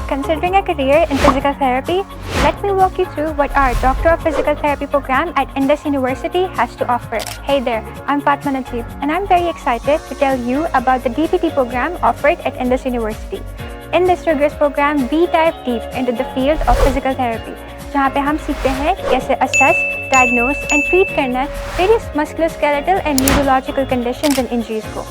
Considering a career in physical therapy, let me walk you through what our Doctor of Physical Therapy program at Indus University has to offer. Hey there, I'm Fatma Najib, and I'm very excited to tell you about the DPT program offered at Indus University. In this rigorous program, we dive deep into the field of physical therapy, जहाँ पे हम सीखते हैं कैसे assess, diagnose and treat करना various musculoskeletal and neurological conditions and injuries को.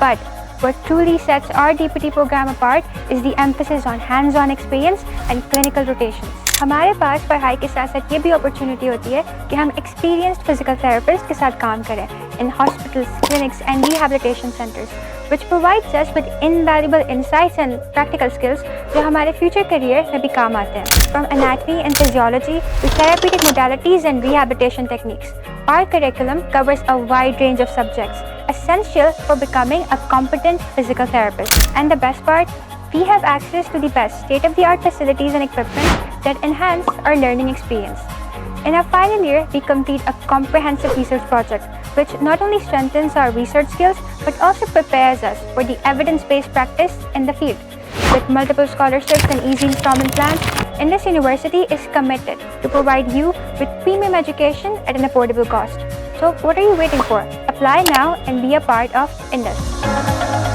But what truly sets our DPT program apart is the emphasis on hands-on experience and clinical rotations. हमारे पास पढ़ाई के साथ साथ ये भी अपॉर्चुनिटी होती है कि हम experienced physical therapists के साथ काम करें in hospitals, clinics and rehabilitation centers, which provides us with invaluable insights and practical skills जो हमारे future career में भी काम आते हैं. From anatomy and physiology to therapeutic modalities and rehabilitation techniques, our curriculum covers a wide range of subjects, essential for becoming a competent physical therapist. And the best part, we have access to the best state-of-the-art facilities and equipment that enhance our learning experience. In our final year, we complete a comprehensive research project, which not only strengthens our research skills, but also prepares us for the evidence-based practice in the field. With multiple scholarships and easy installment plans, Indus University is committed to provide you with premium education at an affordable cost. So what are you waiting for? Apply now and be a part of Indus.